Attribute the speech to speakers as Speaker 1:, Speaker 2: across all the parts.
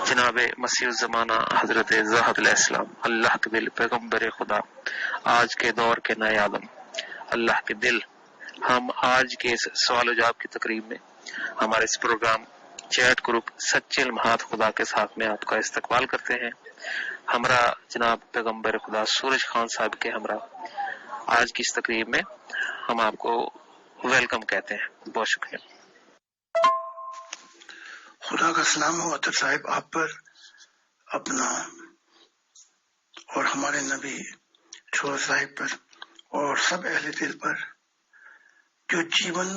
Speaker 1: جناب مسیح الزمانہ حضرت زاہد علیہ السلام، اللہ کے دل پیغمبر خدا، آج کے دور کے نئے آدم، اللہ کے دل، ہم آج کے اس سوال و جواب کی تقریب میں ہمارے اس پروگرام چیٹ گروپ سچے المحات خدا کے ساتھ میں آپ کا استقبال کرتے ہیں۔ ہمراہ جناب پیغمبر خدا سورج خان صاحب کے ہمراہ آج کی اس تقریب میں ہم آپ کو ویلکم کہتے ہیں۔ بہت شکریہ۔
Speaker 2: خدا کا سلام ہو عطر صاحب آپ پر، اپنا اور ہمارے نبی چھوڑ صاحب پر اور سب اہل دل پر جو جیون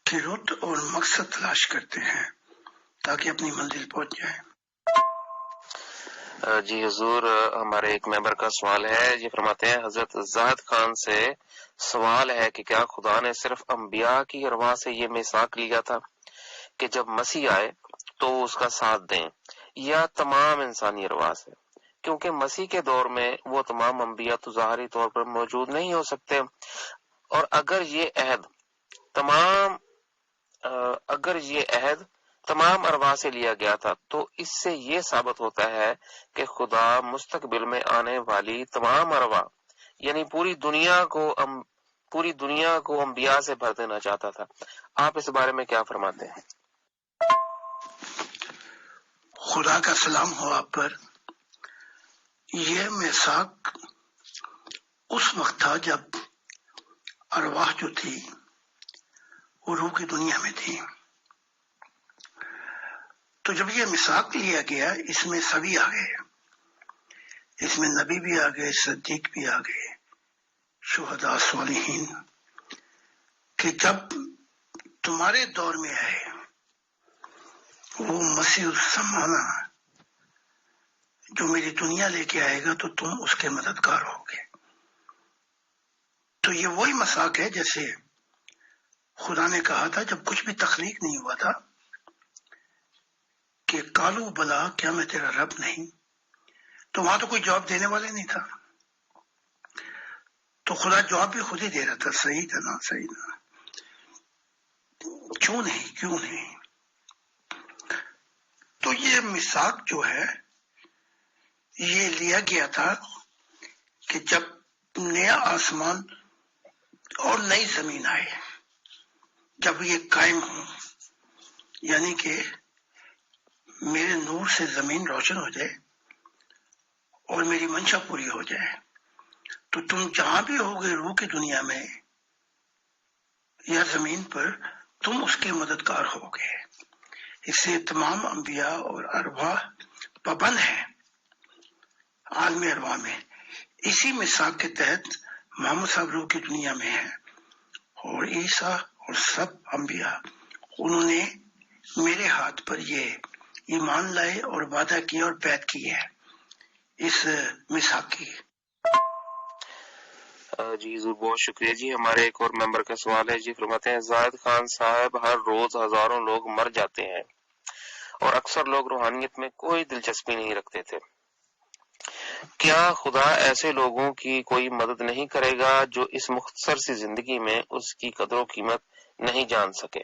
Speaker 2: کی رت اور مقصد تلاش کرتے ہیں تاکہ اپنی منزل پہنچ جائیں۔
Speaker 1: جی حضور، ہمارے ایک ممبر کا سوال ہے، یہ فرماتے ہیں حضرت زاہد خان سے سوال ہے کہ کیا خدا نے صرف انبیاء کی ارواح سے یہ میثاق لیا تھا کہ جب مسیح آئے تو اس کا ساتھ دیں، یا تمام انسانی ارواح سے؟ کیونکہ مسیح کے دور میں وہ تمام انبیاء تو ظاہری طور پر موجود نہیں ہو سکتے، اور اگر یہ عہد تمام ارواح سے لیا گیا تھا تو اس سے یہ ثابت ہوتا ہے کہ خدا مستقبل میں آنے والی تمام ارواح یعنی پوری دنیا کو انبیاء سے بھر دینا چاہتا تھا۔ آپ اس بارے میں کیا فرماتے ہیں؟
Speaker 2: خدا کا سلام ہو آپ پر۔ یہ میثاق اس وقت تھا جب ارواح جو تھی وہ روح کی دنیا میں تھی، تو جب یہ میثاق لیا گیا اس میں سبھی آ گئے، اس میں نبی بھی آ گئے، صدیق بھی آ گئے، شہداء صالحین، کہ جب تمہارے دور میں آئے وہ مسیح الزمانہ جو میری دنیا لے کے آئے گا تو تم اس کے مددگار ہوگے۔ تو یہ وہی میثاق ہے جیسے خدا نے کہا تھا جب کچھ بھی تخلیق نہیں ہوا تھا کہ کالو بلا کیا میں تیرا رب نہیں، تو وہاں تو کوئی جواب دینے والے نہیں تھا، تو خدا جواب بھی خود ہی دے رہا تھا، صحیح تھا نا، صحیح تھا، کیوں نہیں۔ تو یہ میثاق جو ہے یہ لیا گیا تھا کہ جب نیا آسمان اور نئی زمین آئے، جب یہ قائم ہو، یعنی کہ میرے نور سے زمین روشن ہو جائے اور میری منشا پوری ہو جائے، تو تم جہاں بھی ہوگے روح کی دنیا میں یا زمین پر تم اس کے مددگار ہوگے۔ اس سے تمام انبیاء اور ارواح پابند ہیں عالم ارواح میں۔ اسی میثاق کے تحت محمد صاحب روح کی دنیا میں ہیں، اور عیسیٰ اور سب انبیاء انہوں نے میرے ہاتھ پر یہ ایمان لائے اور وعدہ کیا اور بیعت کی ہے اس میثاق کی۔
Speaker 1: جی حضور بہت شکریہ۔ جی ہمارے ایک اور ممبر کا سوال ہے، جی فرماتے ہیں زاہد خان صاحب ہر روز ہزاروں لوگ مر جاتے ہیں اور اکثر لوگ روحانیت میں کوئی دلچسپی نہیں رکھتے تھے، کیا خدا ایسے لوگوں کی کوئی مدد نہیں کرے گا جو اس مختصر سی زندگی میں اس کی قدر و قیمت نہیں جان سکے؟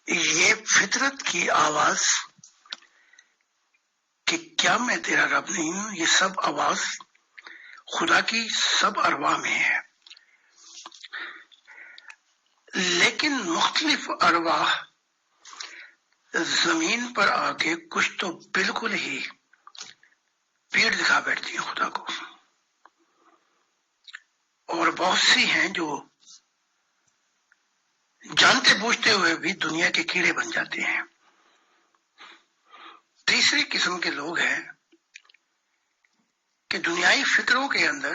Speaker 2: یہ فطرت کی آواز کہ کیا میں تیرا رب نہیں ہوں، یہ سب آواز خدا کی سب ارواح میں ہے، لیکن مختلف ارواح زمین پر آ کے کچھ تو بالکل ہی پیڑ دکھا بیٹھتی ہیں خدا کو، اور بہت سی ہیں جو جانتے بوجھتے ہوئے بھی دنیا کے کیڑے بن جاتے ہیں۔ تیسری قسم کے لوگ ہیں کہ دنیائی فکروں کے اندر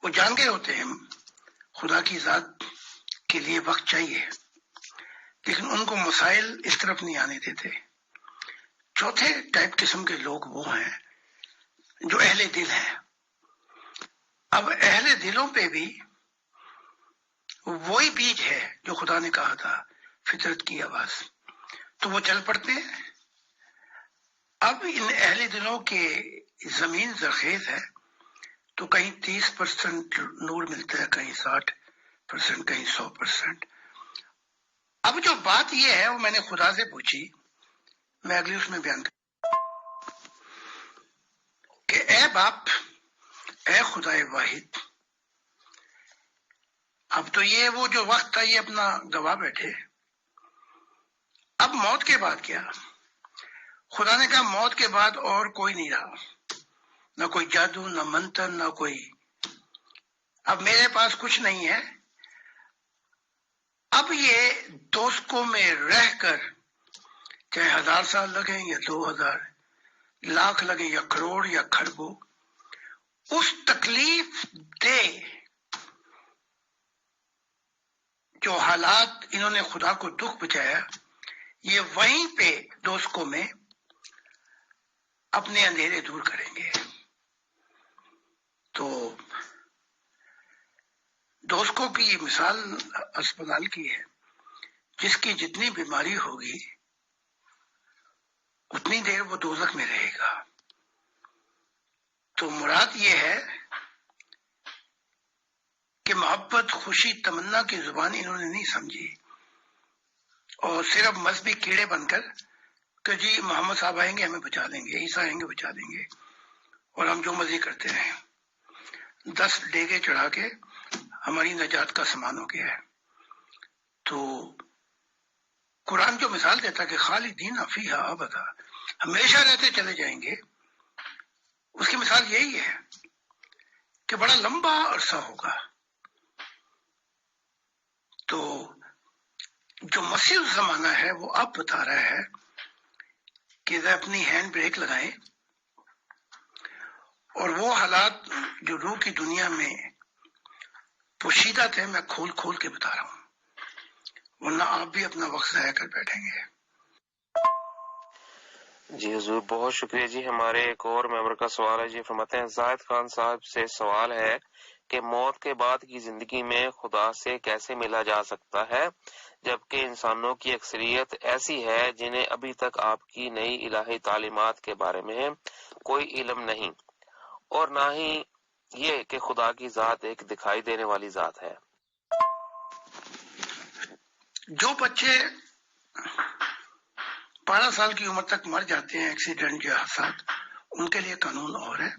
Speaker 2: وہ جان گئے ہوتے ہیں خدا کی ذات کے لیے وقت چاہیے، لیکن ان کو مسائل اس طرف نہیں آنے دیتے۔ چوتھے ٹائپ قسم کے لوگ وہ ہیں جو اہل دل ہیں۔ اب اہل دلوں پہ بھی وہی بیج ہے جو خدا نے کہا تھا، فطرت کی آواز، تو وہ چل پڑتے ہیں۔ اب ان اہل دلوں کے زمین زرخیز ہے، تو کہیں 30% نور ملتا ہے، کہیں 60%، کہیں 100%۔ اب جو بات یہ ہے وہ میں نے خدا سے پوچھی، میں اگلی اس میں بیان کہ اے باپ، اے خدا واحد، اب تو یہ وہ جو وقت تھا یہ اپنا گوا بیٹھے، اب موت کے بعد کیا؟ خدا نے کہا موت کے بعد اور کوئی نہیں رہا، نہ کوئی جادو، نہ منتر، نہ کوئی، اب میرے پاس کچھ نہیں ہے۔ اب یہ دوستوں میں رہ کر چاہے 1000 سال لگیں یا 2000 لاکھ لگیں یا کروڑ یا کھربوں، اس تکلیف دے جو حالات انہوں نے خدا کو دکھ پہنچایا، یہ وہیں پہ دوستوں میں اپنے اندھیرے دور کریں گے۔ تو دوستوں کی یہ مثال اسپتال کی ہے، جس کی جتنی بیماری ہوگی اتنی دیر وہ دوزخ میں رہے گا۔ تو مراد یہ ہے کہ محبت، خوشی، تمنا کی زبان انہوں نے نہیں سمجھی، اور صرف مذہبی کیڑے بن کر کہ جی محمد صاحب آئیں گے ہمیں بچا دیں گے، عیسیٰ آئیں گے بچا دیں گے، اور ہم جو مرضی کرتے رہیں، 10 ڈیگے چڑھا کے ہماری نجات کا سامان ہو گیا ہے۔ تو قرآن جو مثال دیتا کہ خالدین فیہا ابدا، ہمیشہ رہتے چلے جائیں گے، اس کی مثال یہی ہے کہ بڑا لمبا عرصہ ہوگا۔ تو جو مسیح زمانہ ہے وہ اب بتا رہا ہے کہ ذرا اپنی ہینڈ بریک لگائیں، اور وہ حالات جو روح کی دنیا میں پوشیدہ تھے میں کھول کھول کے بتا رہا ہوں، ورنہ آپ بھی اپنا وقت ضائع کر بیٹھیں گے۔
Speaker 1: جی حضور بہت شکریہ جی۔ ہمارے ایک اور ممبر کا سوال ہے جی، فرماتے ہیں زاہد خان صاحب سے سوال ہے کہ موت کے بعد کی زندگی میں خدا سے کیسے ملا جا سکتا ہے، جبکہ انسانوں کی اکثریت ایسی ہے جنہیں ابھی تک آپ کی نئی الہی تعلیمات کے بارے میں کوئی علم نہیں، اور نہ ہی یہ کہ خدا کی ذات ایک دکھائی دینے والی ذات ہے۔
Speaker 2: جو بچے 12 سال کی عمر تک مر جاتے ہیں ایکسیڈنٹ یا حادثات، ان کے لیے قانون اور ہے،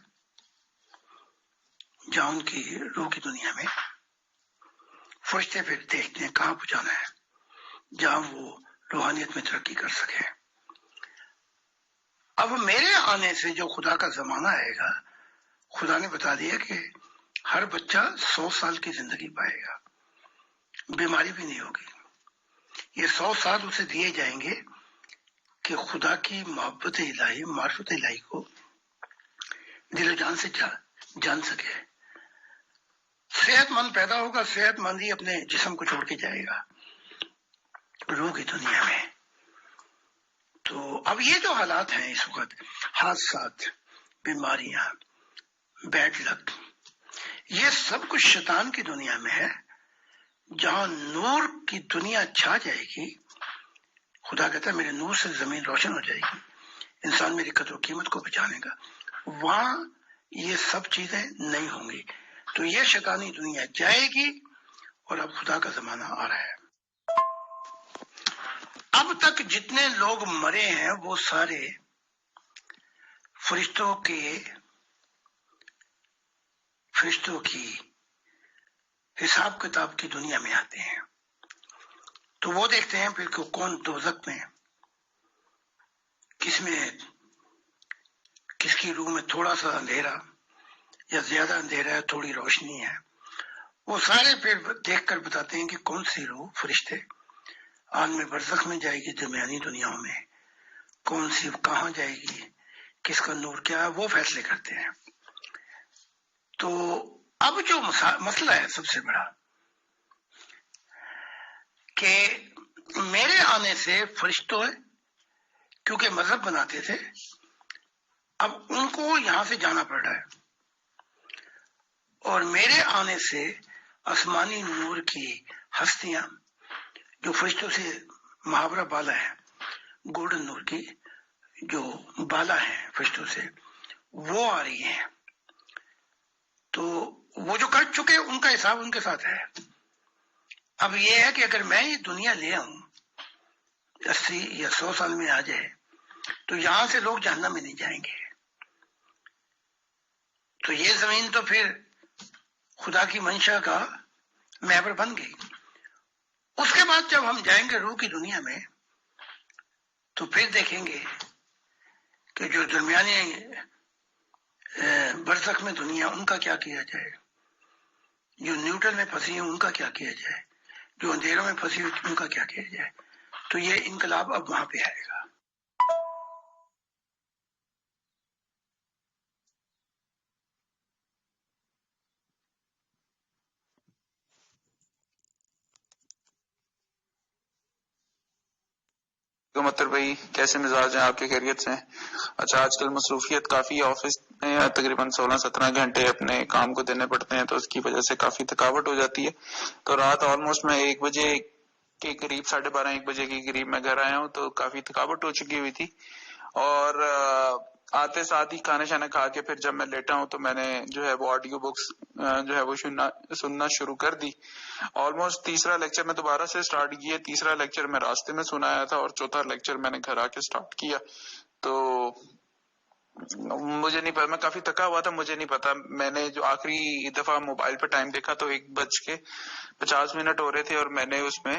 Speaker 2: جہاں ان کی روح کی دنیا میں فرشتے پھر دیکھتے ہیں کہاں پہنچانا ہے، جہاں وہ روحانیت میں ترقی کر سکے۔ اب میرے آنے سے جو خدا کا زمانہ آئے گا، خدا نے بتا دیا کہ ہر بچہ 100 سال کی زندگی پائے گا، بیماری بھی نہیں ہوگی۔ یہ 100 سال اسے دیے جائیں گے کہ خدا کی محبت الہی، معرفت الہی کو دل و جان سے جان سکے۔ صحت مند پیدا ہوگا، صحت مند ہی اپنے جسم کو چھوڑ کے جائے گا روح کی دنیا میں۔ تو اب یہ جو حالات ہیں اس وقت، حادثات، بیماریاں، بیڈ لک، یہ سب کچھ شیطان کی دنیا میں ہے۔ جہاں نور کی دنیا چھا جائے گی، خدا کہتا ہے میرے نور سے زمین روشن ہو جائے گی، انسان میری قدر و قیمت کو پہچانے گا، وہاں یہ سب چیزیں نہیں ہوں گی۔ تو یہ شیطانی دنیا جائے گی، اور اب خدا کا زمانہ آ رہا ہے۔ اب تک جتنے لوگ مرے ہیں وہ سارے فرشتوں کی حساب کتاب کی دنیا میں آتے ہیں۔ تو وہ دیکھتے ہیں پھر کہ کون دوزخ میں، کس کی روح میں تھوڑا سا اندھیرا یا زیادہ اندھیرا ہے، تھوڑی روشنی ہے۔ وہ سارے پھر دیکھ کر بتاتے ہیں کہ کون سی روح، فرشتے عالم برزخ میں جائے گی، درمیانی دنیاؤں میں کون سی کہاں جائے گی، کس کا نور کیا ہے، وہ فیصلے کرتے ہیں۔ تو اب جو مسئلہ ہے سب سے بڑا کہ میرے آنے سے فرشتوں کیونکہ مذہب بناتے تھے، اب ان کو یہاں سے جانا پڑ رہا ہے، اور میرے آنے سے آسمانی نور کی ہستیاں جو فرشتوں سے محاورہ بالا ہے، گولڈن نور کی جو بالا ہے فرشتوں سے، وہ آ رہی ہیں۔ تو وہ جو کر چکے ان کا حساب ان کے ساتھ ہے۔ اب یہ ہے کہ اگر میں یہ دنیا لے آؤں 80 یا 100 سال میں آ جائے تو یہاں سے لوگ جہنم میں نہیں جائیں گے. تو یہ زمین تو پھر خدا کی منشا کا محور بن گئی. اس کے بعد جب ہم جائیں گے روح کی دنیا میں تو پھر دیکھیں گے کہ جو درمیانی برزخ میں دنیا ان کا کیا کیا جائے, جو نیوٹرل میں پھنسی ہیں ان کا کیا کیا جائے, جو اندھیروں میں پھنسی ہوئی ان کا کیا کیا جائے. تو یہ انقلاب اب وہاں پہ آئے گا.
Speaker 3: مطر بھائی کیسے مزاج ہیں آپ کے؟ خیریت سے؟ اچھا, آج کل مصروفیت کافی ہے, آفس میں تقریباً 16-17 گھنٹے اپنے کام کو دینے پڑتے ہیں, تو اس کی وجہ سے کافی تھکاوٹ ہو جاتی ہے. تو رات آلموسٹ میں 1 بجے کے قریب, 12:30-1 بجے کے قریب میں گھر آیا ہوں, تو کافی تھکاوٹ ہو چکی ہوئی تھی. اور آتے ساتھ ہی کھانا شانا کھا کے پھر جب میں لیٹا ہوں تو میں نے جو ہے وہ آڈیو بکس جو ہے وہ سننا شروع کر دی. آلموسٹ تیسرا لیکچر میں دوبارہ سے سٹارٹ کیا, تیسرا لیکچر میں راستے میں سنایا تھا اور چوتھا لیکچر میں نے گھر آ کے سٹارٹ کیا. تو مجھے نہیں پتا, میں کافی تھکا ہوا تھا, مجھے نہیں پتا. میں نے جو آخری دفعہ موبائل پہ ٹائم دیکھا تو 1:50 ہو رہے تھے, اور میں نے اس میں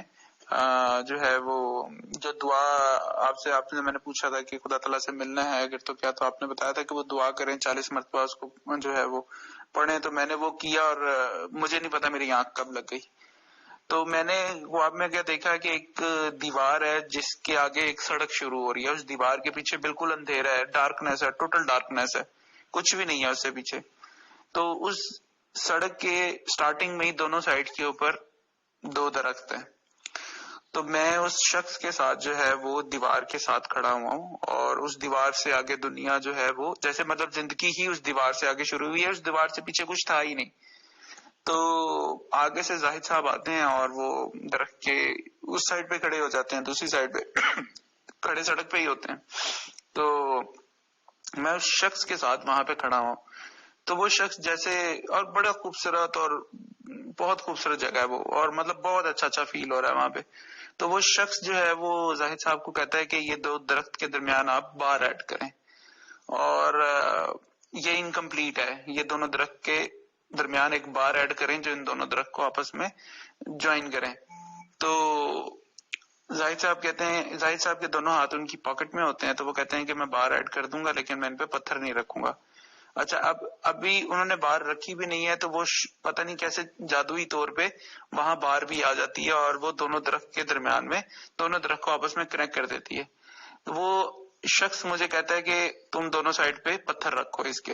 Speaker 3: جو ہے وہ جو دعا آپ سے میں نے پوچھا تھا کہ خدا تعالیٰ سے ملنا ہے اگر تو کیا, تو آپ نے بتایا تھا کہ وہ دعا کریں 40 مرتبہ اس کو جو ہے وہ پڑھیں. تو میں نے وہ کیا اور مجھے نہیں پتا میری آنکھ کب لگ گئی. تو میں نے خواب میں کیا دیکھا کہ ایک دیوار ہے جس کے آگے ایک سڑک شروع ہو رہی ہے, اس دیوار کے پیچھے بالکل اندھیرا ہے, ڈارکنیس ہے, ٹوٹل ڈارکنیس ہے, کچھ بھی نہیں ہے اس سے پیچھے. تو اس سڑک کے سٹارٹنگ میں ہی دونوں سائڈ کے اوپر 2 درخت ہیں. تو میں اس شخص کے ساتھ جو ہے وہ دیوار کے ساتھ کھڑا ہوا ہوں, اور اس دیوار سے آگے دنیا جو ہے وہ جیسے مطلب زندگی ہی اس دیوار سے آگے شروع ہوئی ہے, اس دیوار سے پیچھے کچھ تھا ہی نہیں. تو آگے سے زاہد صاحب آتے ہیں اور وہ درخت کے اس سائڈ پہ کھڑے ہو جاتے ہیں, دوسری سائڈ پہ کھڑے سڑک پہ ہی ہوتے ہیں. تو میں اس شخص کے ساتھ وہاں پہ کھڑا ہوں, تو وہ شخص جیسے, اور بڑا خوبصورت اور بہت خوبصورت جگہ ہے وہ, اور مطلب بہت اچھا فیل ہو رہا ہے وہاں پہ. تو وہ شخص جو ہے وہ زاہد صاحب کو کہتا ہے کہ یہ 2 درخت کے درمیان آپ بار ایڈ کریں, اور یہ انکمپلیٹ ہے, یہ دونوں درخت کے درمیان ایک بار ایڈ کریں جو ان دونوں درخت کو آپس میں جوائن کریں. تو زاہد صاحب کہتے ہیں, زاہد صاحب کے دونوں ہاتھ ان کی پاکٹ میں ہوتے ہیں, تو وہ کہتے ہیں کہ میں بار ایڈ کر دوں گا لیکن میں ان پہ پتھر نہیں رکھوں گا. اچھا, ابھی انہوں نے بار رکھی بھی نہیں ہے, تو وہ پتہ نہیں کیسے جادوئی طور پہ وہاں بار بھی آ جاتی ہے اور وہ دونوں درخت کے درمیان میں دونوں درخت کو آپس میں کنیکٹ کر دیتی ہے. وہ شخص مجھے کہتا ہے کہ تم دونوں سائڈ پہ پتھر رکھو اس کے,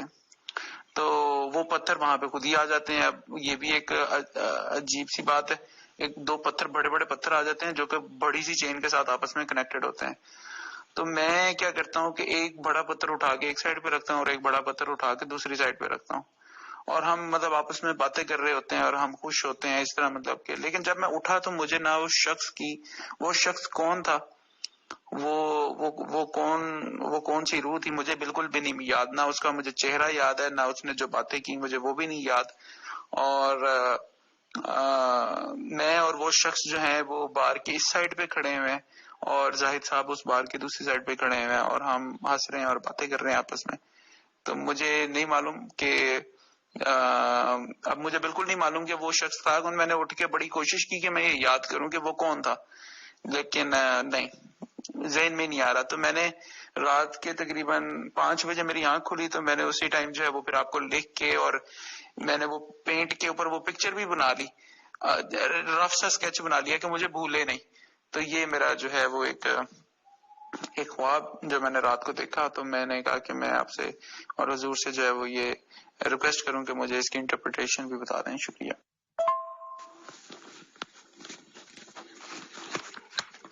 Speaker 3: تو وہ پتھر وہاں پہ خود ہی آ جاتے ہیں. اب یہ بھی ایک عجیب سی بات ہے, 2 پتھر بڑے بڑے پتھر آ جاتے ہیں جو کہ بڑی سی چین کے ساتھ آپس میں کنیکٹڈ ہوتے ہیں. تو میں کیا کرتا ہوں کہ ایک بڑا پتھر اٹھا کے ایک سائڈ پہ رکھتا ہوں اور ایک بڑا پتھر اٹھا کے دوسری سائڈ پہ رکھتا ہوں, اور ہم مطلب آپس میں باتیں کر رہے ہوتے ہیں اور ہم خوش ہوتے ہیں اس طرح مطلب کہ. لیکن جب میں اٹھا تو مجھے نہ اس شخص کی, وہ شخص کون تھا, وہ کون سی روح تھی, مجھے بالکل بھی نہیں یاد, نہ اس کا مجھے چہرہ یاد ہے, نہ اس نے جو باتیں کی مجھے وہ بھی نہیں یاد. اور میں اور وہ شخص جو ہیں وہ بار کے اس سائڈ پہ کھڑے ہوئے ہیں اور زاہد صاحب اس بار کی دوسری سائڈ پہ کھڑے ہوئے ہیں, اور ہم ہنس رہے ہیں اور باتیں کر رہے ہیں آپس میں. تو مجھے نہیں معلوم کہ اب مجھے بالکل نہیں معلوم کہ وہ شخص تھا. میں نے اٹھ کے بڑی کوشش کی کہ میں یہ یاد کروں کہ وہ کون تھا, لیکن نہیں, ذہن میں نہیں آ رہا. تو میں نے رات کے تقریباً 5 بجے میری آنکھ کھلی, تو میں نے اسی ٹائم جو ہے وہ پھر آپ کو لکھ کے, اور میں نے وہ پینٹ کے اوپر وہ پکچر بھی بنا لی, رف سا اسکیچ بنا لیا کہ مجھے بھولے نہیں. تو یہ میرا جو ہے وہ ایک خواب جو میں نے رات کو دیکھا. تو میں نے کہا کہ میں آپ سے اور حضور سے جو ہے وہ یہ ریکویسٹ کروں کہ مجھے اس کی انٹرپریٹیشن بھی بتا دیں. شکریہ.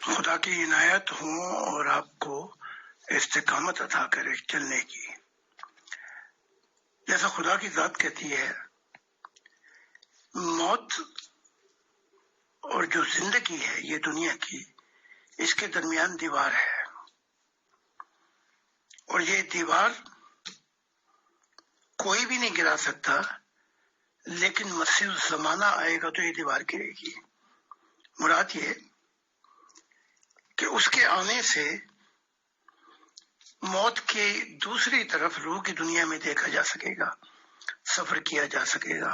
Speaker 2: خدا کی عنایت ہو اور آپ کو استقامت عطا کرے چلنے کی. جیسا خدا کی ذات کہتی ہے, موت اور جو زندگی ہے یہ دنیا کی, اس کے درمیان دیوار ہے, اور یہ دیوار کوئی بھی نہیں گرا سکتا, لیکن مسیح زمانہ آئے گا تو یہ دیوار گرے گی. مراد یہ کہ اس کے آنے سے موت کے دوسری طرف روح کی دنیا میں دیکھا جا سکے گا، سفر کیا جا سکے گا،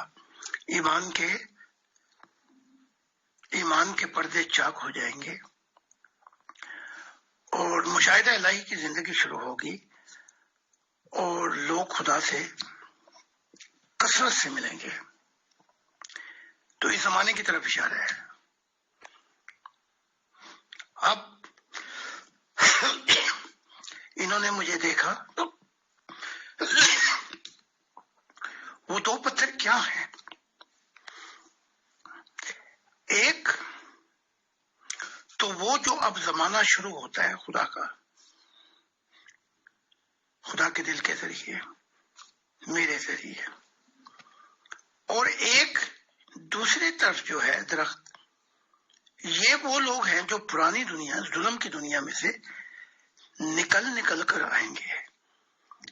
Speaker 2: ایمان کے پردے چاک ہو جائیں گے اور مشاہدہ الہی کی زندگی شروع ہوگی اور لوگ خدا سے کثرت سے ملیں گے۔ تو اس زمانے کی طرف اشارہ ہے۔ اب انہوں نے مجھے دیکھا، وہ دو پتھر کیا ہیں؟ ایک تو وہ جو اب زمانہ شروع ہوتا ہے خدا کے دل کے ذریعے، میرے ذریعے، اور ایک دوسری طرف جو ہے درخت، یہ وہ لوگ ہیں جو پرانی دنیا، ظلم کی دنیا میں سے نکل کر آئیں گے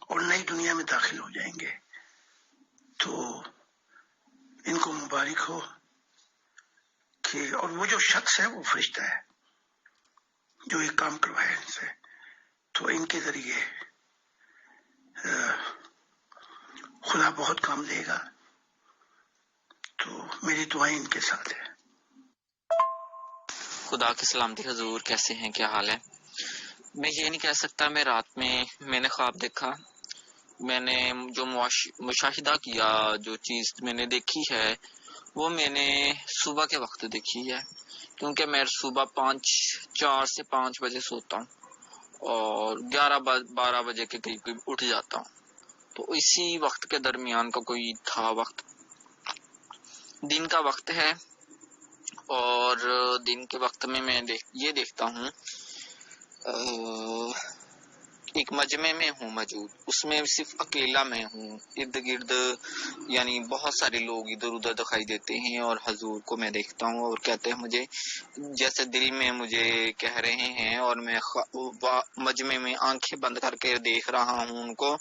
Speaker 2: اور نئی دنیا میں داخل ہو جائیں گے۔ تو ان کو مبارک ہو کہ، اور وہ جو شخص ہے وہ فرشتہ ہے جو یہ کام کروایا ان سے، تو ان کے ذریعے خدا بہت کام دے گا۔ تو میری دعائیں ان کے ساتھ ہے۔
Speaker 4: خدا کی سلامتی حضور، کیسے ہیں، کیا حال ہے؟ میں یہ نہیں کہہ سکتا، میں رات میں نے خواب دیکھا، میں نے جو مشاہدہ کیا، جو چیز میں نے دیکھی ہے وہ میں نے صبح کے وقت دیکھی ہے، کیونکہ میں صبح 4 سے 5 بجے سوتا ہوں اور 11-12 بجے کے قریب اٹھ جاتا ہوں۔ تو اسی وقت کے درمیان کا کوئی تھا وقت، دن کا وقت ہے، اور دن کے وقت میں یہ دیکھتا ہوں ایک مجمع میں ہوں موجود، اس میں صرف اکیلا میں ہوں، ارد گرد یعنی بہت سارے لوگ ادھر ادھر دکھائی دیتے ہیں، اور حضور کو میں دیکھتا ہوں اور کہتے ہیں مجھے، جیسے دل میں مجھے کہہ رہے ہیں، اور میں مجمع میں آنکھیں بند کر کے دیکھ رہا ہوں ان کو،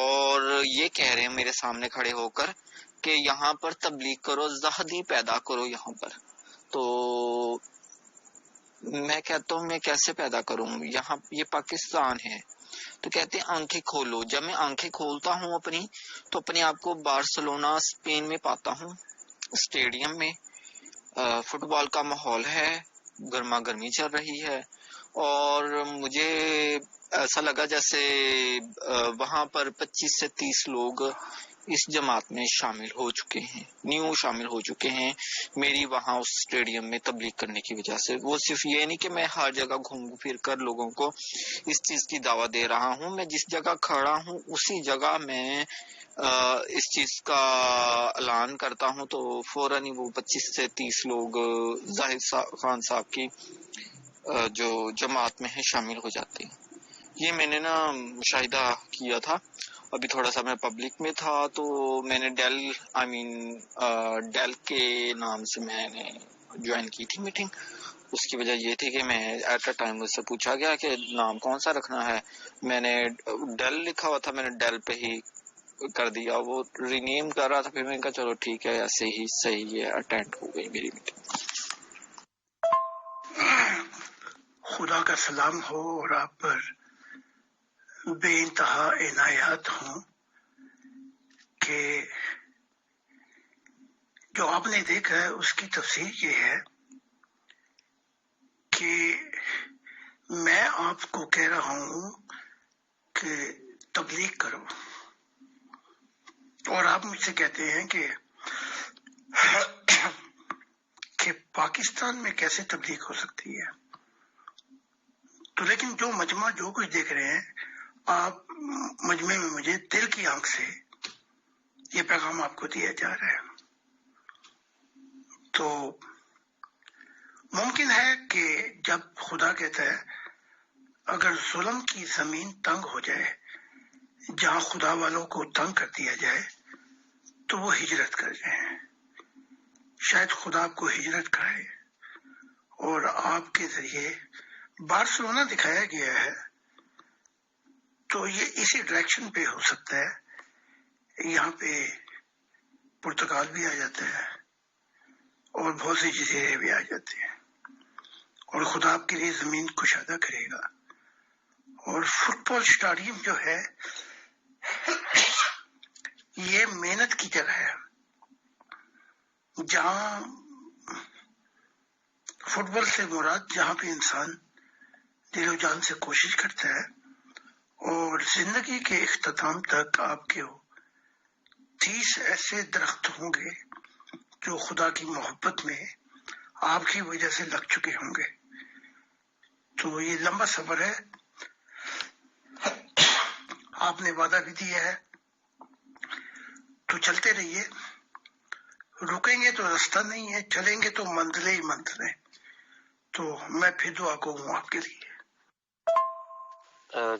Speaker 4: اور یہ کہہ رہے ہیں میرے سامنے کھڑے ہو کر کہ یہاں پر تبلیغ کرو، زہدی پیدا کرو یہاں پر۔ تو میں کہتا ہوں میں کیسے پیدا کروں، یہاں یہ پاکستان ہے۔ تو کہتے ہیں آنکھیں کھولو۔ جب میں آنکھیں کھولتا ہوں تو اپنے آپ کو بارسلونا اسپین میں پاتا ہوں، اسٹیڈیم میں فٹ بال کا ماحول ہے، گرما گرمی چل رہی ہے، اور مجھے ایسا لگا جیسے وہاں پر 25 سے 30 لوگ اس جماعت میں شامل ہو چکے ہیں، شامل ہو چکے ہیں میری وہاں اس اسٹیڈیم میں تبلیغ کرنے کی وجہ سے۔ وہ صرف یہ نہیں کہ میں ہر جگہ گھوم پھر کر لوگوں کو اس چیز کی دعوت دے رہا ہوں، میں جس جگہ کھڑا ہوں اسی جگہ میں اس چیز کا اعلان کرتا ہوں، تو فوراً وہ 25 سے 30 لوگ زاہد خان صاحب کی جو جماعت میں ہے شامل ہو جاتے ہیں۔ یہ میں نے مشاہدہ کیا تھا۔ ابھی تھوڑا سا میں پبلک میں تھا، تو میں نے ڈیل کے نام سے میں نے جوائن کی تھی میٹنگ۔ اس کی وجہ یہ تھی کہ میں ایٹ اے ٹائم مجھ سے پوچھا گیا کہ نام کون سا رکھنا ہے، میں نے ڈیل لکھا ہوا تھا، میں نے ڈیل پہ ہی کر دیا، وہ رینیم کر رہا تھا، پھر میں نے کہا چلو ٹھیک ہے ایسے ہی صحیح ہے، اٹینڈ ہو گئی میری میٹنگ۔
Speaker 2: خدا کا سلام ہو اور آپ پر بے انتہا عنایات ہوں کہ جو آپ نے دیکھا ہے اس کی تفسیر یہ ہے کہ میں آپ کو کہہ رہا ہوں کہ تبلیغ کرو، اور آپ مجھ سے کہتے ہیں کہ پاکستان میں کیسے تبلیغ ہو سکتی ہے۔ تو لیکن جو مجمع جو کچھ دیکھ رہے ہیں آپ مجمع میں، مجھے دل کی آنکھ سے یہ پیغام آپ کو دیا جا رہا ہے۔ تو ممکن ہے کہ جب خدا کہتا ہے اگر ظلم کی زمین تنگ ہو جائے، جہاں خدا والوں کو تنگ کر دیا جائے، تو وہ ہجرت کر جائیں۔ شاید خدا آپ کو ہجرت کرائے اور آپ کے ذریعے بارسلونا دکھایا گیا ہے، تو یہ اسی ڈائریکشن پہ ہو سکتا ہے۔ یہاں پہ پرتگال بھی آ جاتا ہے اور بہت سی جزیرے بھی آ جاتے ہیں، اور اور خدا آپ کے لیے زمین کشادہ کرے گا. اور فٹ بال اسٹیڈیم جو ہے یہ محنت کی جگہ ہے، جہاں فٹ بال سے مراد جہاں پہ انسان دل و جان سے کوشش کرتا ہے اور زندگی کے اختتام تک آپ کے 30 ایسے درخت ہوں گے جو خدا کی محبت میں آپ کی وجہ سے لگ چکے ہوں گے. تو یہ لمبا سفر ہے، آپ نے وعدہ بھی دیا ہے، تو چلتے رہیے. رکیں گے تو راستہ نہیں ہے، چلیں گے تو منزلیں ہی منزلیں. تو میں پھر دعا کو ہوں آپ کے لیے.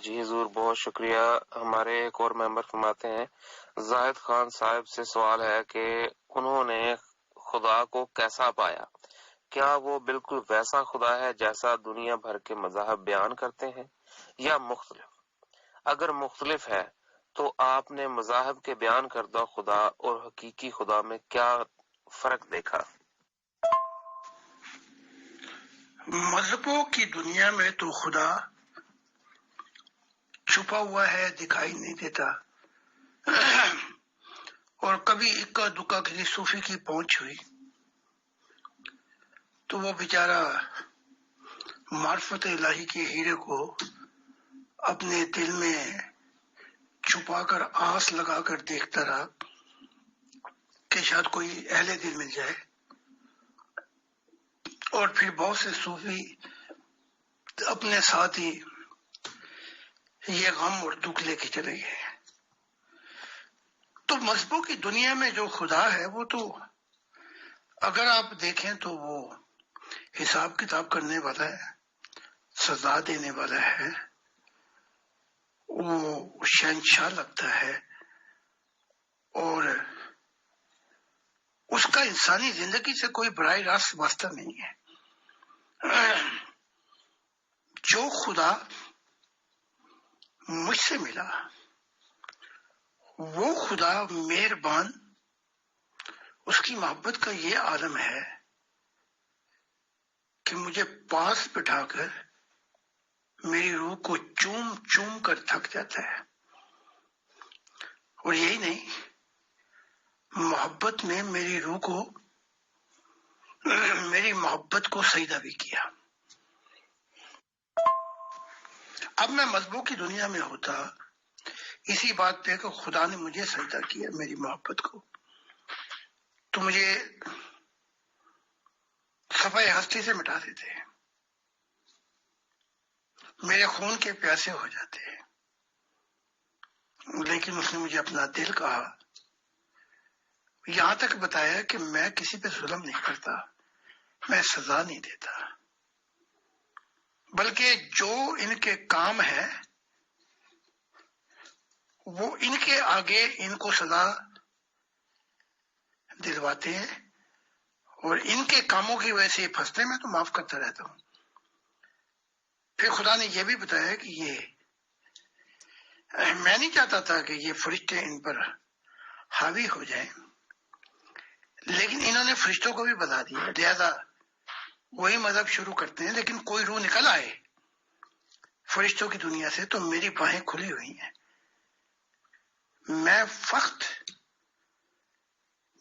Speaker 1: جی حضور بہت شکریہ. ہمارے ایک اور ممبر فرماتے ہیں زاہد خان صاحب سے سوال ہے کہ انہوں نے خدا کو کیسا پایا؟ کیا وہ بالکل ویسا خدا ہے جیسا دنیا بھر کے مذاہب بیان کرتے ہیں یا مختلف؟ اگر مختلف ہے تو آپ نے مذاہب کے بیان کردہ خدا اور حقیقی خدا میں کیا فرق دیکھا؟
Speaker 2: مذہبوں کی دنیا میں تو خدا چھپا ہوا ہے، دکھائی نہیں دیتا. اور کبھی اکا دکا کسی صوفی کی پہنچ ہوئی تو وہ بیچارہ معرفت الہی کے ہیرے کو اپنے دل میں چھپا کر آس لگا کر دیکھتا رہا کہ شاید کوئی اہل دل مل جائے. اور پھر بہت سے صوفی اپنے ساتھ ہی یہ غم اور دکھ لے کے چلے گئے. تو مذہبوں کی دنیا میں جو خدا ہے وہ تو اگر آپ دیکھیں تو وہ حساب کتاب کرنے والا ہے، سزا دینے والا ہے، وہ شہنشاہ لگتا ہے، اور اس کا انسانی زندگی سے کوئی براہ راست واسطہ نہیں ہے. جو خدا مجھ سے ملا وہ خدا مہربان، اس کی محبت کا یہ عالم ہے کہ مجھے پاس بٹھا کر میری روح کو چوم چوم کر تھک جاتا ہے. اور یہی نہیں، محبت میں میری روح کو، میری محبت کو سجدہ بھی کیا. اب میں مذہبوں کی دنیا میں ہوتا اسی بات پہ کہ خدا نے مجھے سجدہ کیا میری محبت کو، تو مجھے صفحہ ہستی سے مٹا دیتے، میرے خون کے پیاسے ہو جاتے. لیکن اس نے مجھے اپنا دل کہا، یہاں تک بتایا کہ میں کسی پہ ظلم نہیں کرتا، میں سزا نہیں دیتا، بلکہ جو ان کے کام ہے وہ ان کے آگے ان کو سزا دلواتے ہیں، اور ان کے کاموں کی وجہ سے یہ پھنستے ہیں، میں تو معاف کرتا رہتا ہوں. پھر خدا نے یہ بھی بتایا کہ یہ میں نہیں چاہتا تھا کہ یہ فرشتے ان پر حاوی ہو جائیں، لیکن انہوں نے فرشتوں کو بھی بتا دیا، لہذا وہی مذہب شروع کرتے ہیں. لیکن کوئی روح نکل آئے فرشتوں کی دنیا سے تو میری باہیں کھلی ہوئی ہیں. میں فقط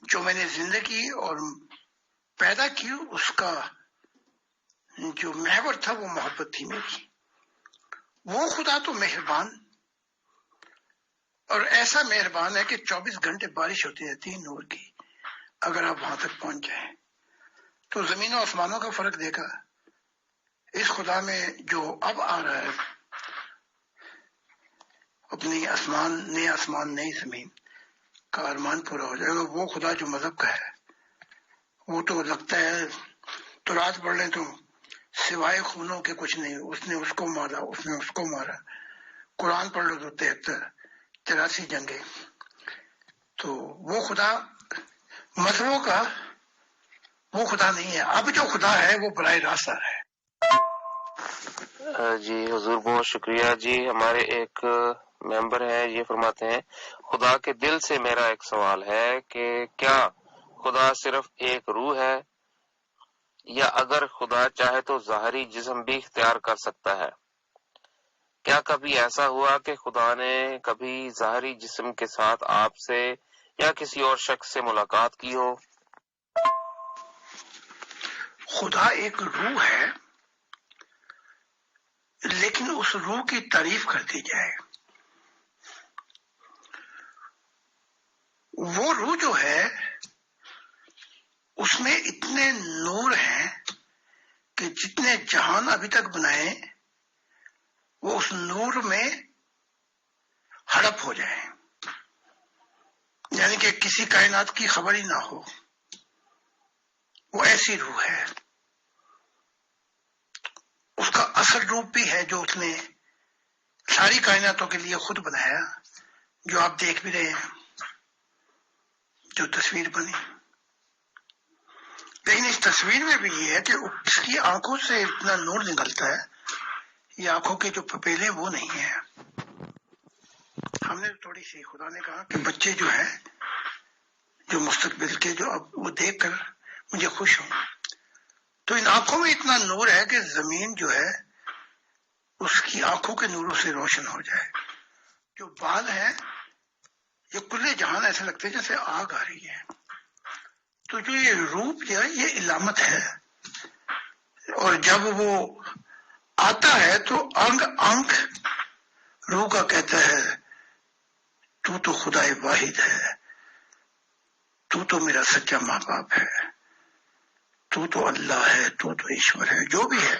Speaker 2: جو میں نے زندگی اور پیدا کی اس کا جو محور تھا وہ محبت تھی میری. وہ خدا تو مہربان، اور ایسا مہربان ہے کہ 24 گھنٹے بارش ہوتی رہتی ہے نور کی. اگر آپ وہاں تک پہنچ جائیں تو زمین و آسمانوں کا فرق دیکھا اس خدا میں جو اب آ رہا ہے، اپنی آسمان نئی زمین کا ارمان پورا ہو جائے گا. وہ خدا جو مذہب کا ہے وہ تو لگتا ہے تو رات پڑھ لیں تو سوائے خونوں کے کچھ نہیں، اس نے اس کو مارا، اس نے اس کو مارا. قرآن پڑھ لو تو 83 جنگیں. تو وہ خدا مذہبوں کا وہ خدا نہیں ہے. اب جو خدا ہے وہ براہ راست آ رہا ہے.
Speaker 1: جی حضور بہت شکریہ. جی ہمارے ایک ممبر ہیں، یہ فرماتے ہیں خدا کے دل سے میرا ایک سوال ہے کہ کیا خدا صرف ایک روح ہے یا اگر خدا چاہے تو ظاہری جسم بھی اختیار کر سکتا ہے؟ کیا کبھی ایسا ہوا کہ خدا نے کبھی ظاہری جسم کے ساتھ آپ سے یا کسی اور شخص سے ملاقات کی ہو؟
Speaker 2: خدا ایک روح ہے، لیکن اس روح کی تعریف کر دی جائے، وہ روح جو ہے اس میں اتنے نور ہیں کہ جتنے جہان ابھی تک بنائے وہ اس نور میں ہڑپ ہو جائے، یعنی کہ کسی کائنات کی خبر ہی نہ ہو، وہ ایسی روح ہے۔ اس کا اصل روپ بھی ہے جو اس نے ساری کائناتوں کے لیے خود بنایا، جو آپ دیکھ بھی رہے ہیں، جو تصویر بنی، لیکن اس تصویر میں بھی یہ ہے کہ اس کی آنکھوں سے اتنا نور نکلتا ہے، یہ آنکھوں کے جو پپیلے وہ نہیں ہیں۔ ہم نے تھوڑی سی، خدا نے کہا کہ بچے جو ہیں، جو مستقبل کے، جو اب وہ دیکھ کر مجھے خوش ہوں، تو ان آنکھوں میں اتنا نور ہے کہ زمین جو ہے اس کی آنکھوں کے نوروں سے روشن ہو جائے۔ جو بال ہیں یہ کلے جہان ایسے لگتے ہیں جیسے آگ آ رہی ہے۔ تو جو یہ روپ جو ہے یہ علامت ہے، اور جب وہ آتا ہے تو انگ انگ روح کا کہتا ہے تو خدا واحد ہے، تو میرا سچا ماں باپ ہے، تو اللہ ہے، تو ایشور ہے، جو بھی ہے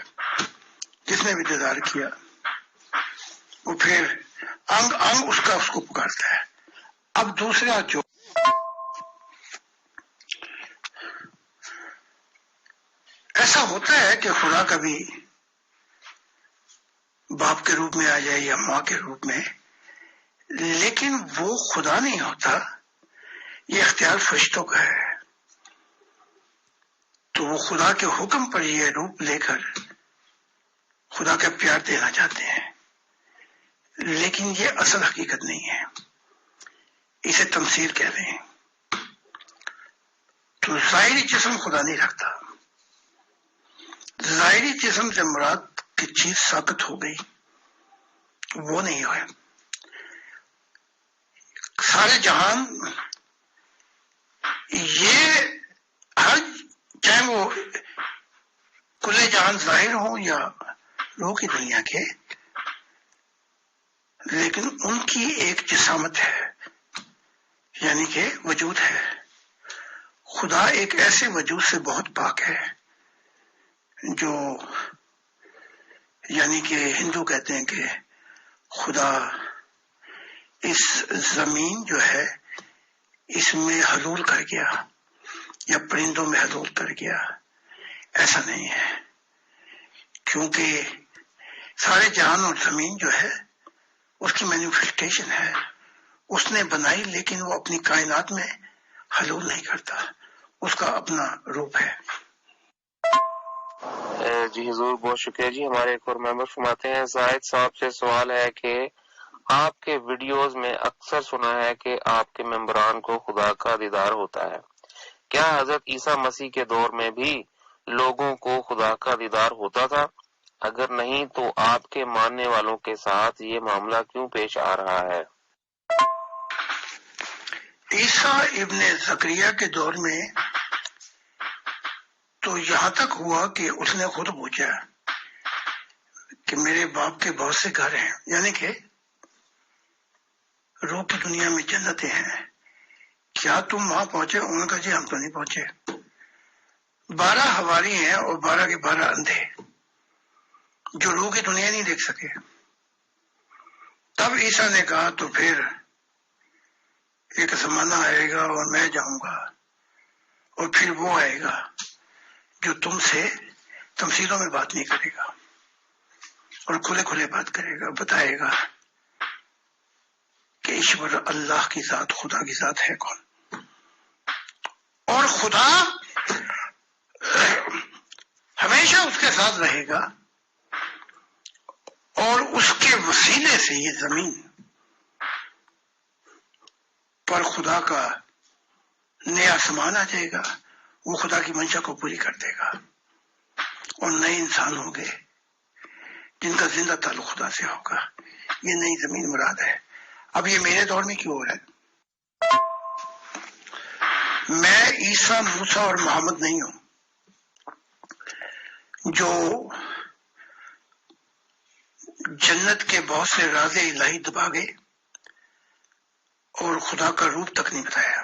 Speaker 2: جس نے بھی دیدار کیا، وہ پھر انگ انگ اس کو پکارتا ہے۔ اب دوسرا جو ایسا ہوتا ہے کہ خدا کبھی باپ کے روپ میں آ جائے یا ماں کے روپ میں، لیکن وہ خدا نہیں ہوتا، یہ اختیار فرشتوں کا ہے۔ تو وہ خدا کے حکم پر یہ روپ لے کر خدا کا پیار دینا چاہتے ہیں، لیکن یہ اصل حقیقت نہیں ہے، اسے تمثیل کہہ رہے ہیں۔ تو ظاہری جسم خدا نہیں رکھتا، ظاہری جسم سے مراد کی چیز ساقط ہو گئی، وہ نہیں ہے۔ سارے جہان یہ ہر، چاہے وہ کلے جہان ظاہر ہوں یا روح کی دنیا کے، لیکن ان کی ایک جسامت ہے، یعنی کہ وجود ہے۔ خدا ایک ایسے وجود سے بہت پاک ہے جو، یعنی کہ ہندو کہتے ہیں کہ خدا اس زمین جو ہے اس میں حلول کر گیا یا پرندوں میں حلول کر گیا، ایسا نہیں ہے، کیونکہ سارے جہان اور زمین جو ہے اس کی مینیفیسٹیشن ہے، اس نے بنائی، لیکن وہ اپنی کائنات میں حلول نہیں کرتا، اس کا اپنا روپ ہے۔
Speaker 1: جی حضور بہت شکریہ جی۔ ہمارے ایک اور ممبر فرماتے ہیں، زاہد صاحب سے سوال ہے کہ آپ کے ویڈیوز میں اکثر سنا ہے کہ آپ کے ممبران کو خدا کا دیدار ہوتا ہے، کیا حضرت عیسیٰ مسیح کے دور میں بھی لوگوں کو خدا کا دیدار ہوتا تھا؟ اگر نہیں تو آپ کے ماننے والوں کے ساتھ یہ معاملہ کیوں پیش آ رہا ہے؟
Speaker 2: عیسیٰ ابن زکریا کے دور میں تو یہاں تک ہوا کہ اس نے خود پوچھا کہ میرے باپ کے بہت سے گھر ہیں، یعنی کہ روح کی دنیا میں جنتیں ہیں، کیا تم وہاں پہنچے؟ انہوں نے کہا جی ہم تو نہیں پہنچے۔ 12 حواری ہیں اور 12 کے 12 اندھے جو روح کی دنیا نہیں دیکھ سکے۔ تب عیسیٰ نے کہا تو پھر ایک زمانہ آئے گا اور میں جاؤں گا، اور پھر وہ آئے گا جو تم سے تمثیلوں میں بات نہیں کرے گا اور کھلے کھلے بات کرے گا، بتائے گا کہ ایشور اللہ کی ذات، خدا کی ذات ہے کون، اور خدا ہمیشہ اس کے ساتھ رہے گا، اور اس کے وسیلے سے یہ زمین پر خدا کا نیا آسمان آ جائے گا، وہ خدا کی منشا کو پوری کر دے گا۔ اور نئے انسان ہوں گے جن کا زندہ تعلق خدا سے ہوگا. یہ نئی زمین مراد ہے. اب یہ میرے دور میں کیوں ہو رہا ہے؟ میں عیسیٰ، موسیٰ اور محمد نہیں ہوں جو جنت کے بہت سے راز الہی دبا گئے اور خدا کا روپ تک نہیں بتایا.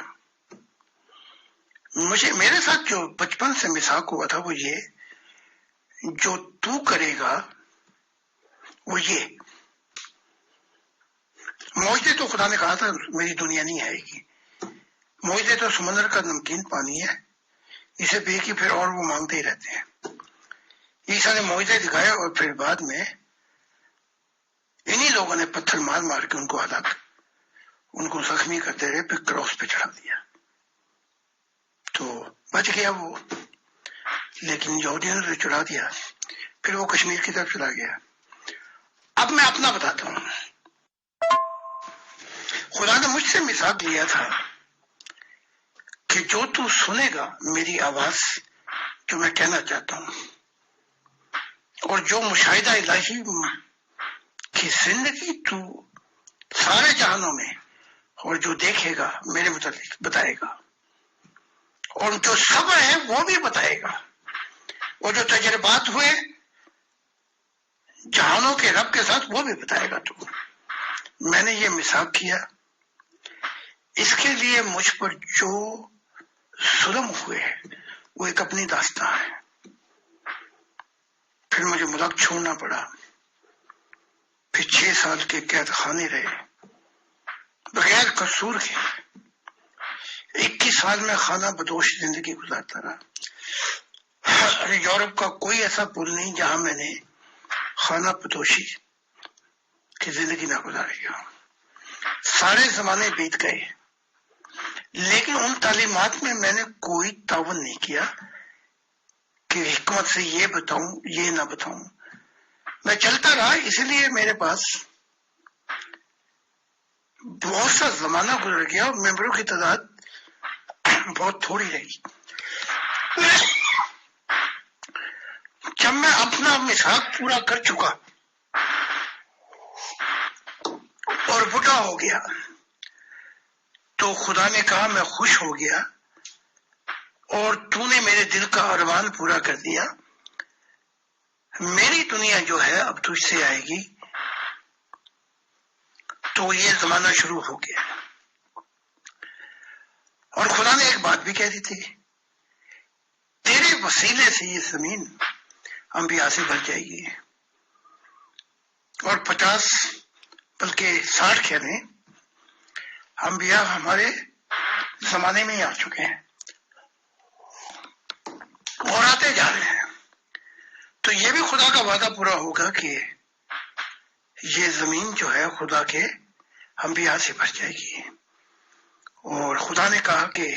Speaker 2: میرے ساتھ جو بچپن سے مساق ہوا تھا وہ یہ، جو تو کرے گا وہ یہ. معجزے تو خدا نے کہا تھا میری دنیا نہیں آئے گی. معجزے تو سمندر کا نمکین پانی ہے، اسے پی کے پھر اور وہ مانگتے ہی رہتے ہیں. عیسیٰ نے معجزے دکھائے اور پھر بعد میں انہی لوگوں نے پتھر مار مار کے ان کو ہلاک، ان کو زخمی کرتے رہے، پھر کراس پہ چڑھا دیا. تو بچ گیا وہ، لیکن یہودیوں نے چڑھا دیا، پھر وہ کشمیر کی طرف چلا گیا. اب میں اپنا بتاتا ہوں. خدا نے مجھ سے میثاق لیا تھا کہ جو تو سنے گا میری آواز جو میں کہنا چاہتا ہوں، اور جو مشاہدہ الہی کی زندگی تو سارے جہانوں میں اور جو دیکھے گا میرے متعلق بتائے گا، اور جو صبر ہے وہ بھی بتائے گا، اور جو تجربات ہوئے جہانوں کے رب کے ساتھ وہ بھی بتائے گا. تو میں نے یہ میثاق کیا، اس کے لیے مجھ پر جو ظلم ہوئے وہ ایک اپنی داستان ہے. پھر مجھے ملک چھوڑنا پڑا، پھر 6 سال کے قید خانے رہے بغیر قصور کے. 21 سال میں خانہ بدوش زندگی گزارتا رہا. یورپ کا کوئی ایسا پل نہیں جہاں میں نے خانہ بدوشی کی زندگی نہ گزاری ہو. سارے زمانے بیت گئے، لیکن ان تعلیمات میں میں نے کوئی تعاون نہیں کیا کہ حکمت سے یہ بتاؤں یہ نہ بتاؤں. میں چلتا رہا، اس لیے میرے پاس بہت سا زمانہ گزر گیا اور ممبروں کی تعداد بہت تھوڑی رہی. جب میں اپنا میثاق پورا کر چکا اور بوڑھا ہو گیا تو خدا نے کہا میں خوش ہو گیا اور تو نے میرے دل کا ارمان پورا کر دیا. میری دنیا جو ہے اب تجھ سے آئے گی. تو یہ زمانہ شروع ہو گیا. اور خدا نے ایک بات بھی کہہ دی تھی، تیرے وسیلے سے یہ زمین انبیاء سے بھر جائے گی. اور 50 بلکہ 60 کہنے انبیاء ہمارے زمانے میں ہی آ چکے ہیں اور آتے جا رہے ہیں. تو یہ بھی خدا کا وعدہ پورا ہوگا کہ یہ زمین جو ہے خدا کے انبیاء سے بھر جائے گی. اور خدا نے کہا کہ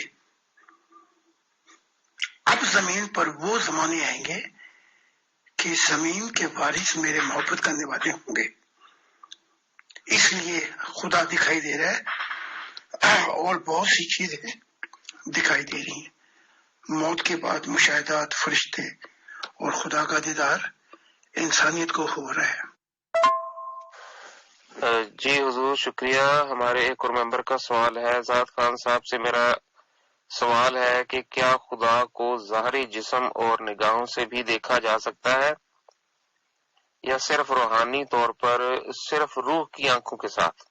Speaker 2: اب زمین پر وہ زمانے آئیں گے کہ زمین کے وارث میرے محبت کرنے والے ہوں گے. اس لیے خدا دکھائی دے رہا ہے اور بہت سی چیزیں دکھائی دے رہی ہیں. موت کے بعد مشاہدات، فرشتے اور خدا کا دیدار انسانیت کو ہو رہا ہے.
Speaker 1: جی حضور شکریہ. ہمارے ایک اور ممبر کا سوال ہے. ذات خان صاحب سے میرا سوال ہے کہ کیا خدا کو ظاہری جسم اور نگاہوں سے بھی دیکھا جا سکتا ہے یا صرف روحانی طور پر صرف روح کی آنکھوں کے ساتھ؟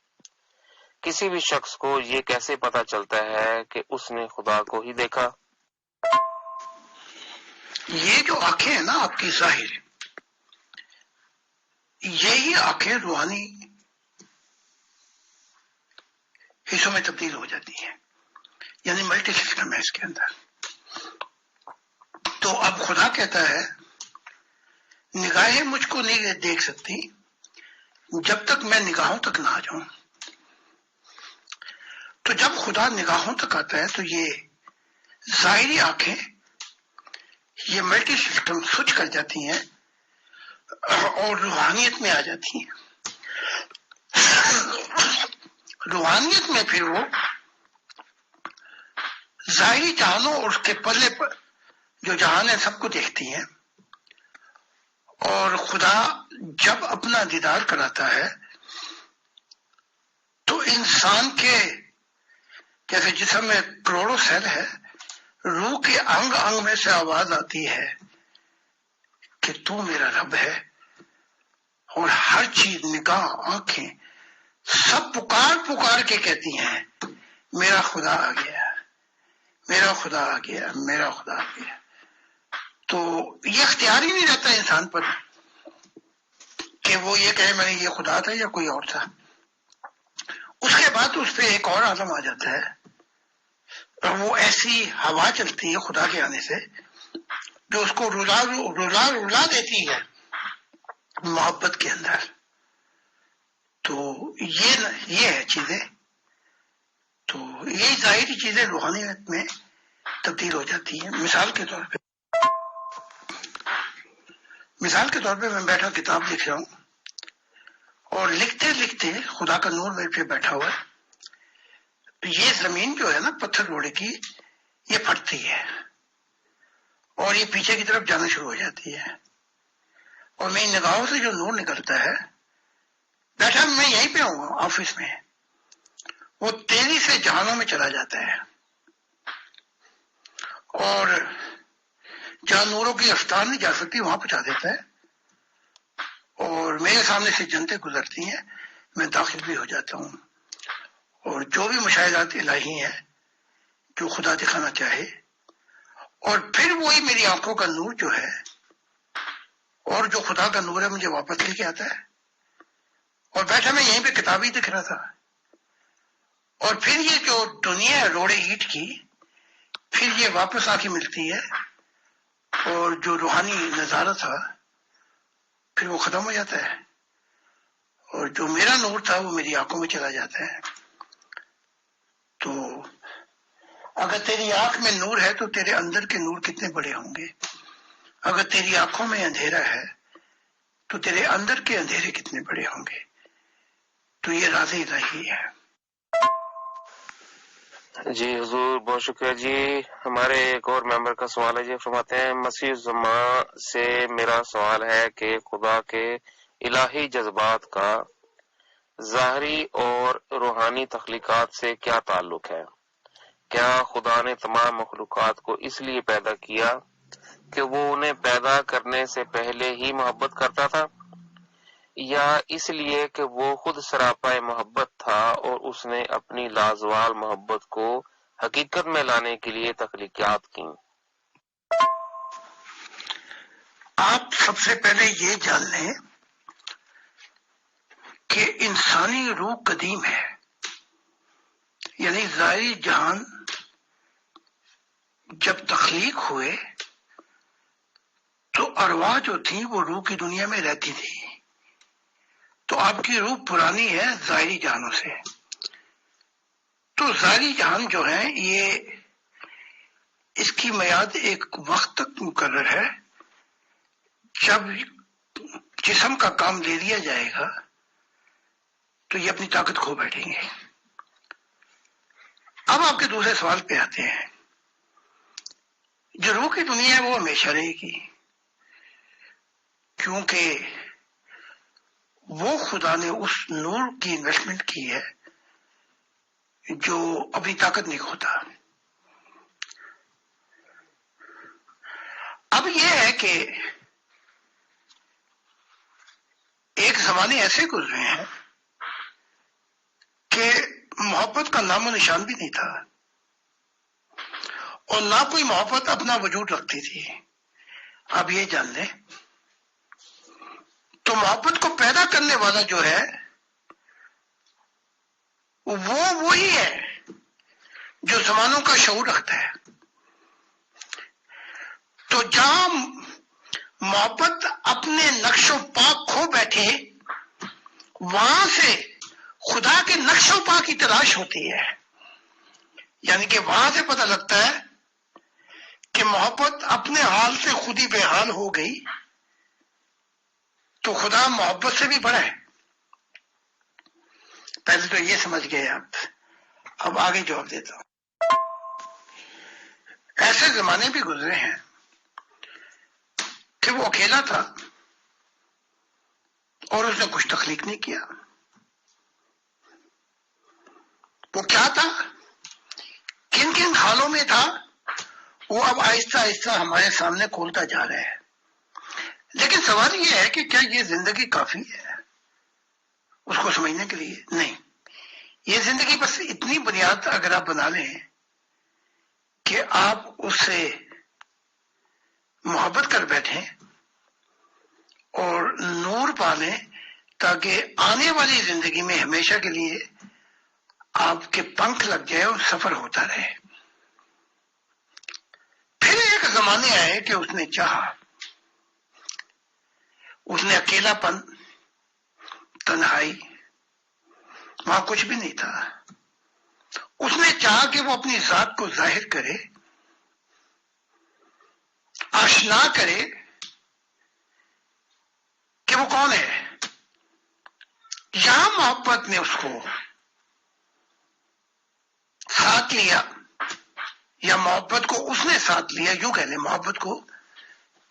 Speaker 1: کسی بھی شخص کو یہ کیسے پتا چلتا ہے کہ اس نے خدا کو ہی دیکھا؟
Speaker 2: یہ جو آنکھیں ہیں نا آپ کی ظاہر، یہی آنکھیں روحانی حصوں میں تبدیل ہو جاتی ہیں، یعنی ملٹی سسٹم ہے اس کے اندر. تو اب خدا کہتا ہے نگاہیں مجھ کو نہیں دیکھ سکتی جب تک میں نگاہوں تک نہ آ جاؤں. تو جب خدا نگاہوں تک آتا ہے تو یہ ظاہری آنکھیں یہ ملٹی سسٹم سوئچ کر جاتی ہیں اور روحانیت میں آ جاتی ہیں. روحانیت میں پھر وہ ظاہری جہانوں اور اس کے پلے پر جو جہان ہے سب کو دیکھتی ہیں اور خدا جب اپنا دیدار کراتا ہے تو انسان کے جیسے جسم میں کروڑوں سیل ہے، روح کے انگ انگ میں سے آواز آتی ہے کہ تو میرا رب ہے، اور ہر چیز، نگاہ، آنکھیں سب پکار پکار کے کہتی ہیں میرا خدا آ گیا، میرا خدا آ گیا، میرا خدا آ گیا۔ تو یہ اختیار ہی نہیں رہتا انسان پر کہ وہ یہ کہے میں نے یہ خدا تھا یا کوئی اور تھا۔ اس کے بعد اس پہ ایک اور عالم آ جاتا ہے، اور وہ ایسی ہوا چلتی ہے خدا کے آنے سے جو اس کو رلا دیتی ہے محبت کے اندر۔ تو یہ ہے چیزیں، تو یہی ظاہری چیزیں روحانیت میں تبدیل ہو جاتی ہیں۔ مثال کے طور پہ میں بیٹھا کتاب لکھ رہا ہوں، اور لکھتے لکھتے خدا کا نور میرے پہ بیٹھا ہوا ہے۔ یہ زمین جو ہے نا پتھر روڑے کی، یہ پھٹتی ہے اور یہ پیچھے کی طرف جانا شروع ہو جاتی ہے، اور میری نگاہوں سے جو نور نکلتا ہے، بیٹھا میں یہیں پہ ہوں آفس میں، وہ تیزی سے جہانوں میں چلا جاتا ہے، اور جہاں نوروں کی رفتار نہیں جا سکتی وہاں پہنچا دیتا ہے، اور میرے سامنے سے جنتیں گزرتی ہیں، میں داخل بھی ہو جاتا ہوں، اور جو بھی مشاہدات الہی ہیں جو خدا دکھانا چاہے، اور پھر وہی میری آنکھوں کا نور جو ہے اور جو خدا کا نور ہے مجھے واپس لے کے آتا ہے، اور بیٹھا میں یہیں پہ کتاب ہی دکھ رہا تھا، اور پھر یہ جو دنیا ہے روڑے اینٹ کی، پھر یہ واپس آ کے ملتی ہے، اور جو روحانی نظارہ تھا پھر وہ ختم ہو جاتا ہے، اور جو میرا نور تھا وہ میری آنکھوں میں چلا جاتا ہے۔ تو اگر تیری آنکھ میں نور ہے تو تیرے اندر کے نور کتنے بڑے ہوں گے، اگر تیری آنکھوں میں اندھیرا ہے تو تیرے اندر کے اندھیرے کتنے بڑے ہوں گے۔ تو یہ راز الہی ہے۔
Speaker 1: جی حضور بہت شکریہ جی۔ ہمارے ایک اور ممبر کا سوال ہے جی، فرماتے ہیں مسیح زمان سے میرا سوال ہے کہ خدا کے الہی جذبات کا ظاہری اور روحانی تخلیقات سے کیا تعلق ہے؟ کیا خدا نے تمام مخلوقات کو اس لیے پیدا کیا کہ وہ انہیں پیدا کرنے سے پہلے ہی محبت کرتا تھا، یا اس لیے کہ وہ خود سراپا محبت تھا اور اس نے اپنی لازوال محبت کو حقیقت میں لانے کے لیے تخلیقات کی؟
Speaker 2: آپ سب سے پہلے یہ جان لیں کہ انسانی روح قدیم ہے، یعنی ظاہری جہان جب تخلیق ہوئے تو ارواح جو تھی وہ روح کی دنیا میں رہتی تھی، تو آپ کی روح پرانی ہے ظاہری جہانوں سے۔ تو ظاہری جہان جو ہے یہ اس کی میعاد ایک وقت تک مقرر ہے، جب جسم کا کام لے لیا جائے گا تو یہ اپنی طاقت کھو بیٹھیں گے۔ اب آپ کے دوسرے سوال پہ آتے ہیں، جو روح کی دنیا ہے وہ ہمیشہ رہے گی، کیونکہ وہ خدا نے اس نور کی انویسٹمنٹ کی ہے جو اپنی طاقت نہیں کھوتا۔ اب یہ ہے کہ ایک زمانے ایسے گزرے ہیں کہ محبت کا نام و نشان بھی نہیں تھا، اور نہ کوئی محبت اپنا وجود رکھتی تھی۔ اب یہ جان لیں تو محبت کو پیدا کرنے والا جو ہے وہ وہی ہے جو زمانوں کا شعور رکھتا ہے۔ تو جہاں محبت اپنے نقش و پا کھو بیٹھے، وہاں سے خدا کے نقش و پا کی تلاش ہوتی ہے، یعنی کہ وہاں سے پتہ لگتا ہے کہ محبت اپنے حال سے خود ہی بے حال ہو گئی، تو خدا محبت سے بھی بڑا ہے۔ پہلے تو یہ سمجھ گئے آپ، اب آگے جواب دیتا ہوں۔ ایسے زمانے بھی گزرے ہیں کہ وہ اکیلا تھا اور اس نے کچھ تخلیق نہیں کیا. وہ کیا تھا، کن کن حالوں میں تھا، وہ اب آہستہ آہستہ ہمارے سامنے کھولتا جا رہا ہے. لیکن سوال یہ ہے کہ کیا یہ زندگی کافی ہے اس کو سمجھنے کے لیے؟ نہیں. یہ زندگی بس اتنی بنیاد اگر آپ بنا لیں کہ آپ اس سے محبت کر بیٹھیں اور نور پالیں تاکہ آنے والی زندگی میں ہمیشہ کے لیے آپ کے پنکھ لگ جائے اور سفر ہوتا رہے. پھر ایک زمانے آئے کہ اس نے چاہا، اس نے اکیلا پن، تنہائی، وہاں کچھ بھی نہیں تھا، اس نے چاہا کہ وہ اپنی ذات کو ظاہر کرے، آشنا کرے کہ وہ کون ہے. یہاں محبت نے اس کو ساتھ لیا، یا محبت کو اس نے ساتھ لیا، یوں کہہ لیں محبت کو،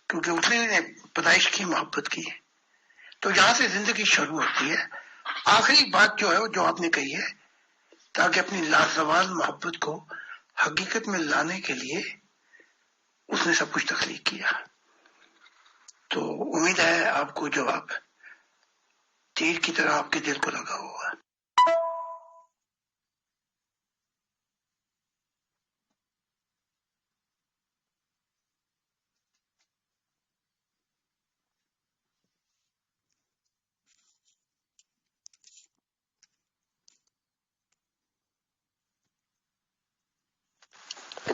Speaker 2: کیونکہ اس نے پیدائش کی، محبت کی. تو یہاں سے زندگی شروع ہوتی ہے. آخری بات جو ہے جو آپ نے کہی ہے، تاکہ اپنی لازوال محبت کو حقیقت میں لانے کے لیے اس نے سب کچھ تخلیق کیا. تو امید ہے آپ کو جواب تیر کی طرح آپ کے دل کو لگا ہوگا.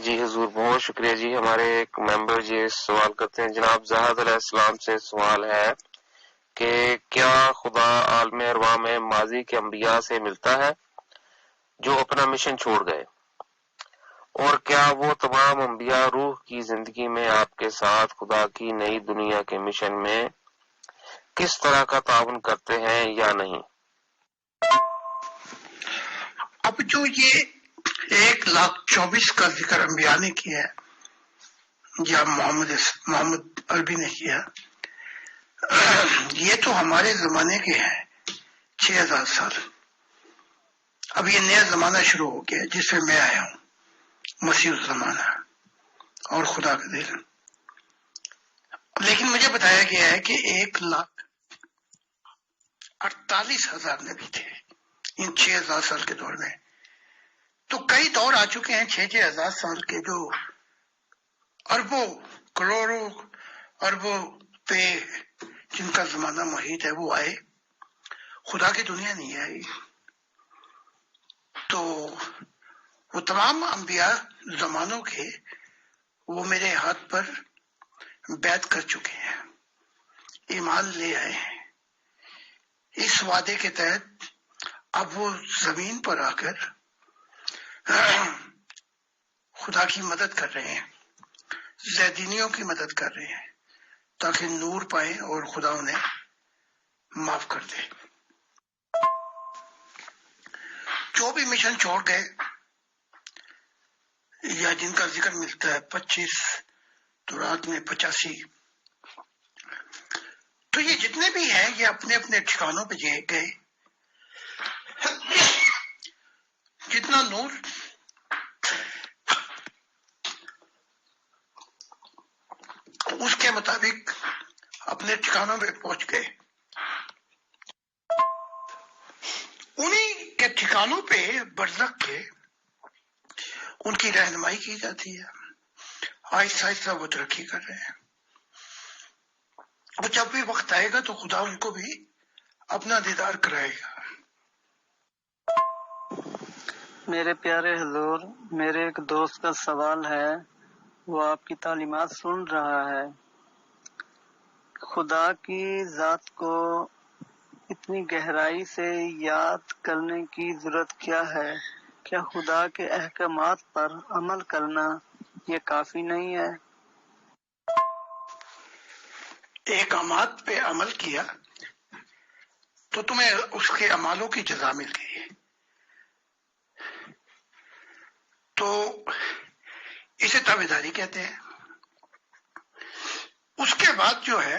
Speaker 1: جی حضور بہت شکریہ جی. ہمارے ایک ممبر جی سوال کرتے ہیں، جناب زہد علیہ السلام سے سوال ہے کہ کیا خدا عالم ارواح میں ماضی کے انبیاء سے ملتا ہے جو اپنا مشن چھوڑ گئے، اور کیا وہ تمام انبیاء روح کی زندگی میں آپ کے ساتھ خدا کی نئی دنیا کے مشن میں کس طرح کا تعاون کرتے ہیں یا نہیں؟
Speaker 2: اب جو یہ 1,24,000 کا ذکر انبیاء نے کیا ہے یا محمد عربی نے کیا، یہ تو ہمارے زمانے کے ہیں 6,000 سال. اب یہ نیا زمانہ شروع ہو گیا جس میں میں آیا ہوں، مسیح الزمانہ اور خدا کا دل. لیکن مجھے بتایا گیا ہے کہ 1,48,000 نبی تھے ان 6,000 سال کے دور میں. تو کئی دور آ چکے ہیں 6,000 سال کے، جو اربوں کروڑوں اربوں پہ جن کا زمانہ محیط ہے وہ آئے، خدا کی دنیا نہیں آئی. تو وہ تمام انبیاء زمانوں کے وہ میرے ہاتھ پر بیعت کر چکے ہیں، ایمان لے آئے ہیں. اس وعدے کے تحت اب وہ زمین پر آ کر خدا کی مدد کر رہے ہیں، زیدینیوں کی مدد کر رہے ہیں تاکہ نور پائیں اور خدا انہیں معاف کر دے. جو بھی مشن چھوڑ گئے یا جن کا ذکر ملتا ہے 25 تو رات میں 85، تو یہ جتنے بھی ہیں یہ اپنے اپنے ٹھکانوں پہ گئے. جتنا نور اس کے مطابق اپنے ٹھکانوں پہ پہنچ گئے. انہی کے ٹھکانوں پہ برزخ کے ان کی رہنمائی کی جاتی ہے. آہستہ آہستہ وہ ترقی کر رہے ہیں، اور جب بھی وقت آئے گا تو خدا ان کو بھی اپنا دیدار کرائے گا.
Speaker 5: میرے پیارے حضور، میرے ایک دوست کا سوال ہے، وہ آپ کی تعلیمات سن رہا ہے. خدا کی ذات کو اتنی گہرائی سے یاد کرنے کی ضرورت کیا ہے؟ کیا خدا کے احکامات پر عمل کرنا یہ کافی نہیں ہے؟
Speaker 2: احکامات پہ عمل کیا تو تمہیں اس کے اعمالوں کی جزا مل گئی، تو اسے تابعداری کہتے ہیں. اس کے بعد جو ہے